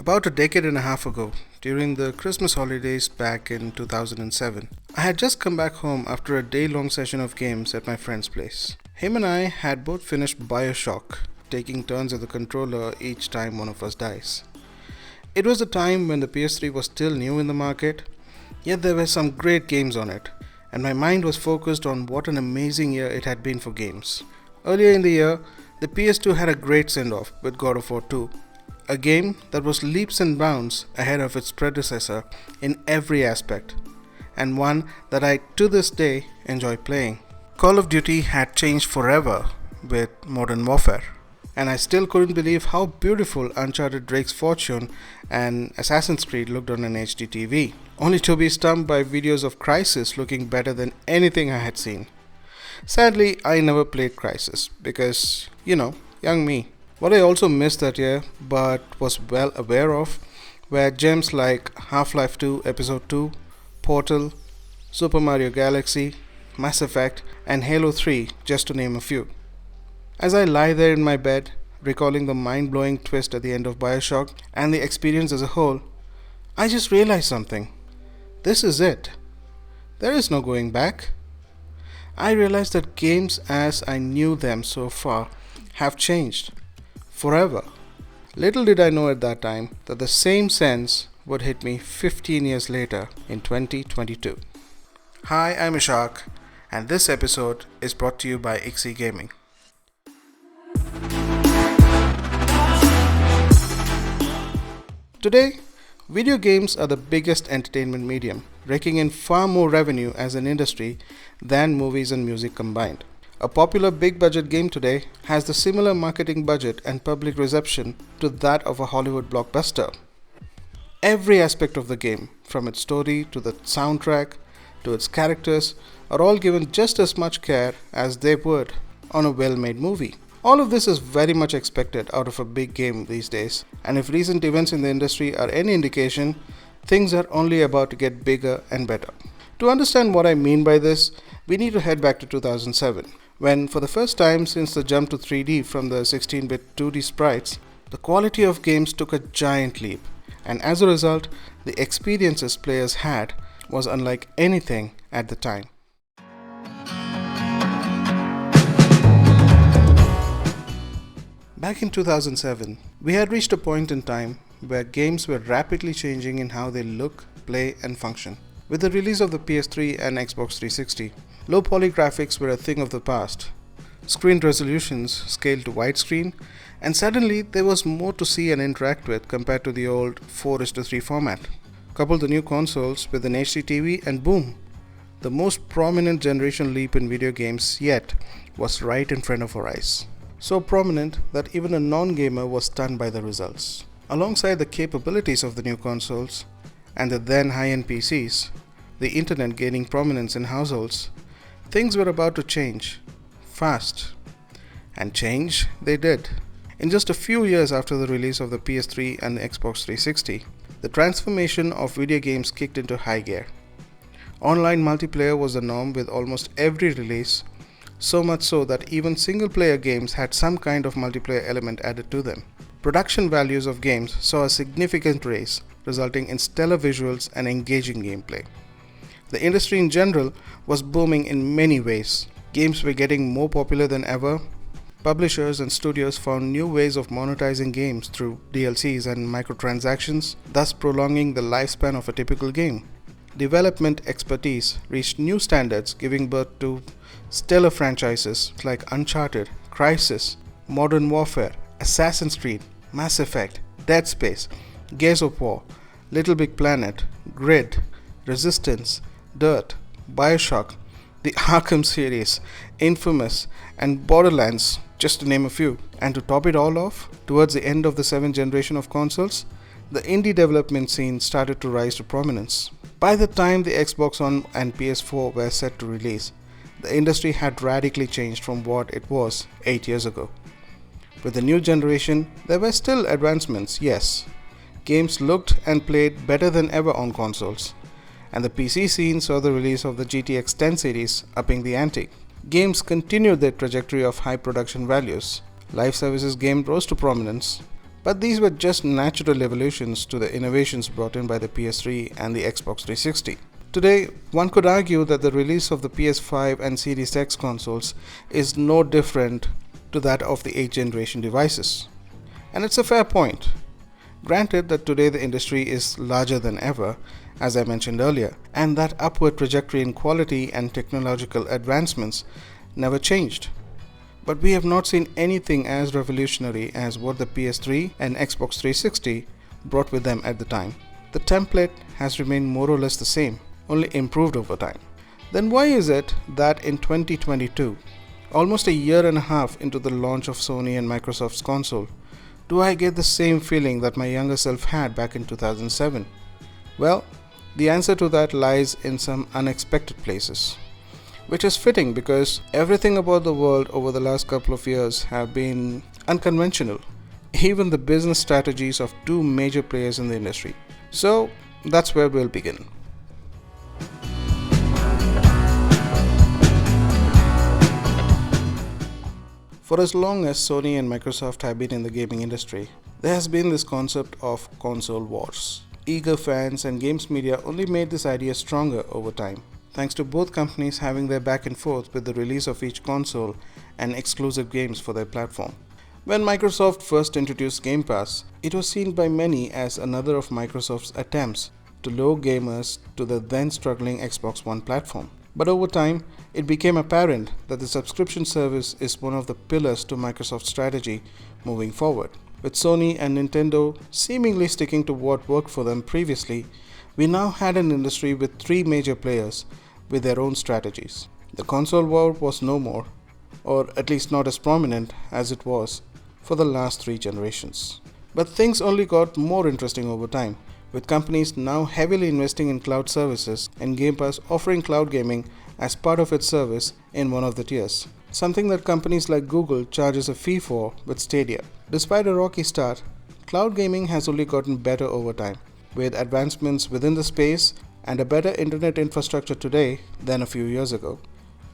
About a decade and a half ago, during the Christmas holidays back in 2007, I had just come back home after a day-long session of games at my friend's place. Him and I had both finished Bioshock, taking turns at the controller each time one of us dies. It was a time when the PS3 was still new in the market, yet there were some great games on it, and my mind was focused on what an amazing year it had been for games. Earlier in the year, the PS2 had a great send-off with God of War 2, a game that was leaps and bounds ahead of its predecessor in every aspect, and one that I to this day enjoy playing. Call of Duty had changed forever with Modern Warfare, and I still couldn't believe how beautiful Uncharted Drake's Fortune and Assassin's Creed looked on an HD TV, only to be stumped by videos of Crysis looking better than anything I had seen. Sadly, I never played Crysis because, young me. What I also missed that year, but was well aware of, were gems like Half-Life 2 Episode 2, Portal, Super Mario Galaxy, Mass Effect, and Halo 3, just to name a few. As I lie there in my bed, recalling the mind-blowing twist at the end of Bioshock and the experience as a whole, I just realized something. This is it. There is no going back. I realized that games as I knew them so far have changed. Forever. Little did I know at that time that the same sense would hit me 15 years later in 2022. Hi, I'm Ishaq, and this episode is brought to you by IXI Gaming. Today, video games are the biggest entertainment medium, raking in far more revenue as an industry than movies and music combined. A popular big-budget game today has the similar marketing budget and public reception to that of a Hollywood blockbuster. Every aspect of the game, from its story to the soundtrack to its characters, are all given just as much care as they would on a well-made movie. All of this is very much expected out of a big game these days, and if recent events in the industry are any indication, things are only about to get bigger and better. To understand what I mean by this, we need to head back to 2007. When, for the first time since the jump to 3D from the 16-bit 2D sprites, the quality of games took a giant leap, and as a result, the experiences players had was unlike anything at the time. Back in 2007, we had reached a point in time where games were rapidly changing in how they look, play, and function. With the release of the PS3 and Xbox 360, low poly graphics were a thing of the past. Screen resolutions scaled to widescreen, and suddenly there was more to see and interact with compared to the old 4:3 format. Couple the new consoles with an HD TV and boom! The most prominent generation leap in video games yet was right in front of our eyes. So prominent that even a non-gamer was stunned by the results. Alongside the capabilities of the new consoles and the then high-end PCs, the internet gaining prominence in households, things were about to change, fast. And change they did. In just a few years after the release of the PS3 and the Xbox 360, the transformation of video games kicked into high gear. Online multiplayer was the norm with almost every release, so much so that even single-player games had some kind of multiplayer element added to them. Production values of games saw a significant raise, resulting in stellar visuals and engaging gameplay. The industry in general was booming in many ways. Games were getting more popular than ever. Publishers and studios found new ways of monetizing games through DLCs and microtransactions, thus prolonging the lifespan of a typical game. Development expertise reached new standards, giving birth to stellar franchises like Uncharted, Crysis, Modern Warfare, Assassin's Creed, Mass Effect, Dead Space, Gears of War, Little Big Planet, Grid, Resistance, Dirt, Bioshock, the Arkham series, Infamous, and Borderlands, just to name a few. And to top it all off, towards the end of the 7th generation of consoles, the indie development scene started to rise to prominence. By the time the Xbox One and PS4 were set to release, the industry had radically changed from what it was 8 years ago. With the new generation, there were still advancements, yes. Games looked and played better than ever on consoles, and the PC scene saw the release of the GTX 10 series, upping the ante. Games continued their trajectory of high production values. Live services game rose to prominence, But these were just natural evolutions to the innovations brought in by the PS3 and the Xbox 360. Today, one could argue that the release of the PS5 and Series X consoles is no different to that of the 8th generation devices. And it's a fair point. Granted that today the industry is larger than ever, as I mentioned earlier, and that upward trajectory in quality and technological advancements never changed. But we have not seen anything as revolutionary as what the PS3 and Xbox 360 brought with them at the time. The template has remained more or less the same, only improved over time. Then why is it that in 2022, almost a year and a half into the launch of Sony and Microsoft's console, do I get the same feeling that my younger self had back in 2007? Well, the answer to that lies in some unexpected places, which is fitting because everything about the world over the last couple of years have been unconventional, even the business strategies of two major players in the industry. So that's where we'll begin. For as long as Sony and Microsoft have been in the gaming industry, there has been this concept of console wars. Eager fans and games media only made this idea stronger over time, thanks to both companies having their back and forth with the release of each console and exclusive games for their platform. When Microsoft first introduced Game Pass, it was seen by many as another of Microsoft's attempts to lure gamers to the then struggling Xbox One platform. But over time, it became apparent that the subscription service is one of the pillars to Microsoft's strategy moving forward. With Sony and Nintendo seemingly sticking to what worked for them previously, we now had an industry with three major players with their own strategies. The console war was no more, or at least not as prominent as it was for the last three generations. But things only got more interesting over time, with companies now heavily investing in cloud services and Game Pass offering cloud gaming as part of its service in one of the tiers, something that companies like Google charges a fee for with Stadia. Despite a rocky start, cloud gaming has only gotten better over time, with advancements within the space and a better internet infrastructure today than a few years ago.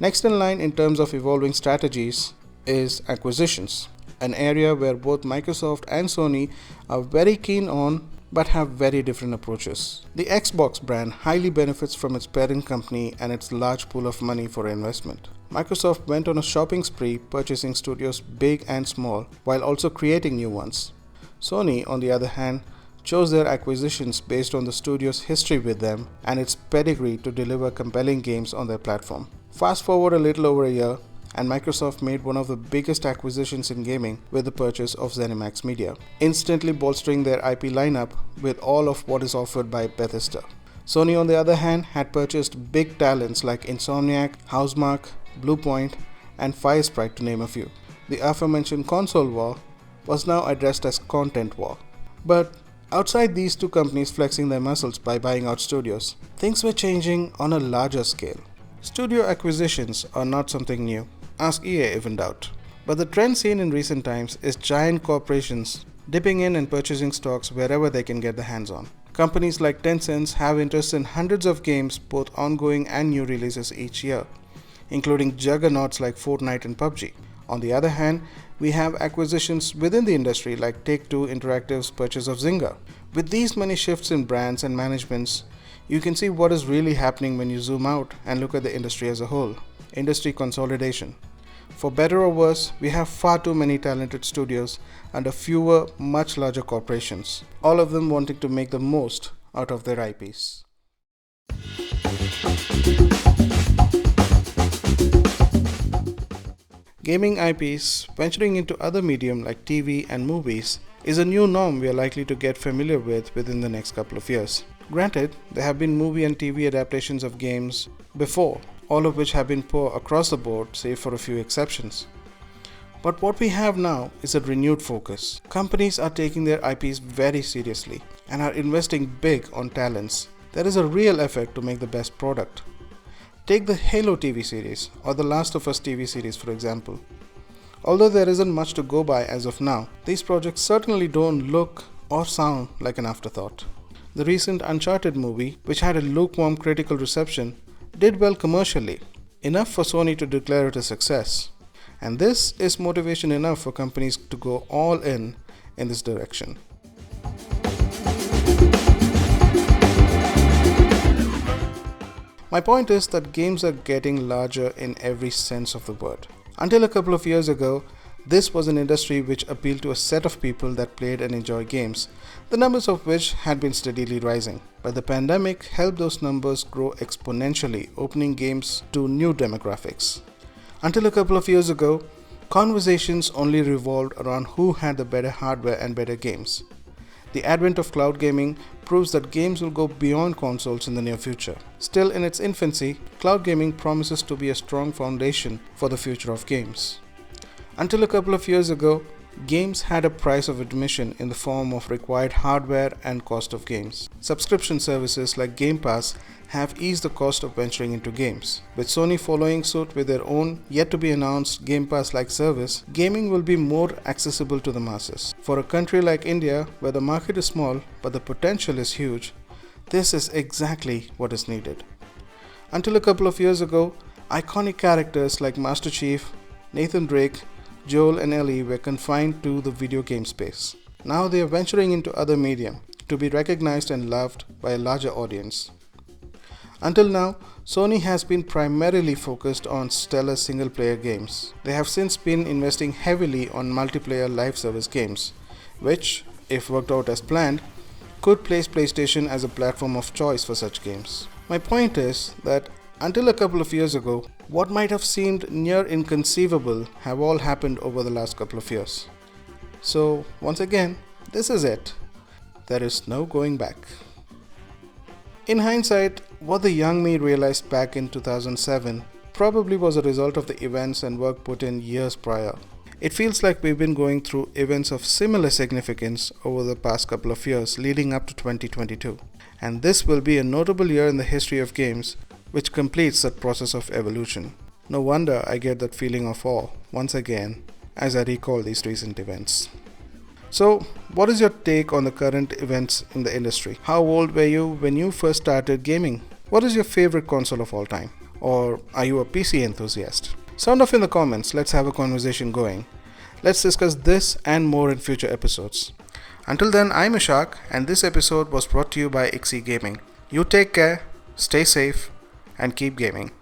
Next in line in terms of evolving strategies is acquisitions, an area where both Microsoft and Sony are very keen on but have very different approaches. The Xbox brand highly benefits from its parent company and its large pool of money for investment. Microsoft went on a shopping spree, purchasing studios big and small, while also creating new ones. Sony, on the other hand, chose their acquisitions based on the studio's history with them and its pedigree to deliver compelling games on their platform. Fast forward a little over a year, and Microsoft made one of the biggest acquisitions in gaming with the purchase of ZeniMax Media, instantly bolstering their IP lineup with all of what is offered by Bethesda. Sony, on the other hand, had purchased big talents like Insomniac, Housemarque, Bluepoint, and Firesprite to name a few. The aforementioned console war was now addressed as content war. But outside these two companies flexing their muscles by buying out studios, things were changing on a larger scale. Studio acquisitions are not something new. Ask EA if in doubt. But the trend seen in recent times is giant corporations dipping in and purchasing stocks wherever they can get their hands on. Companies like Tencent have interest in hundreds of games, both ongoing and new releases each year, including juggernauts like Fortnite and PUBG. On the other hand, we have acquisitions within the industry like Take-Two Interactive's purchase of Zynga. With these many shifts in brands and managements, you can see what is really happening when you zoom out and look at the industry as a whole. Industry consolidation. For better or worse, we have far too many talented studios under fewer, much larger corporations, all of them wanting to make the most out of their IPs. Gaming IPs venturing into other medium like TV and movies is a new norm we are likely to get familiar with within the next couple of years. Granted, there have been movie and TV adaptations of games before, all of which have been poor across the board, save for a few exceptions. But what we have now is a renewed focus. Companies are taking their IPs very seriously and are investing big on talents. There is a real effort to make the best product. Take the Halo TV series or the Last of Us TV series, for example. Although there isn't much to go by as of now, these projects certainly don't look or sound like an afterthought. The recent Uncharted movie, which had a lukewarm critical reception, did well commercially, enough for Sony to declare it a success. And this is motivation enough for companies to go all in in this direction. My point is that games are getting larger in every sense of the word. Until a couple of years ago, this was an industry which appealed to a set of people that played and enjoyed games, the numbers of which had been steadily rising. But the pandemic helped those numbers grow exponentially, opening games to new demographics. Until a couple of years ago, conversations only revolved around who had the better hardware and better games. The advent of cloud gaming proves that games will go beyond consoles in the near future. Still in its infancy, cloud gaming promises to be a strong foundation for the future of games. Until a couple of years ago, games had a price of admission in the form of required hardware and cost of games. Subscription services like Game Pass have eased the cost of venturing into games. With Sony following suit with their own yet-to-be-announced Game Pass-like service, gaming will be more accessible to the masses. For a country like India, where the market is small but the potential is huge, this is exactly what is needed. Until a couple of years ago, iconic characters like Master Chief, Nathan Drake, Joel and Ellie were confined to the video game space. Now they are venturing into other media to be recognized and loved by a larger audience. Until now, Sony has been primarily focused on stellar single-player games. They have since been investing heavily on multiplayer live service games, which, if worked out as planned, could place PlayStation as a platform of choice for such games. My point is that until a couple of years ago, what might have seemed near inconceivable have all happened over the last couple of years. So, once again, this is it. There is no going back. In hindsight, what the young me realized back in 2007 probably was a result of the events and work put in years prior. It feels like we've been going through events of similar significance over the past couple of years leading up to 2022. And this will be a notable year in the history of games, which completes that process of evolution. No wonder I get that feeling of awe once again as I recall these recent events. So, what is your take on the current events in the industry? How old were you when you first started gaming? What is your favorite console of all time? Or are you a PC enthusiast? Sound off in the comments, let's have a conversation going. Let's discuss this and more in future episodes. Until then, I'm Ishaq and this episode was brought to you by Ixie Gaming. You take care, stay safe, and keep gaming.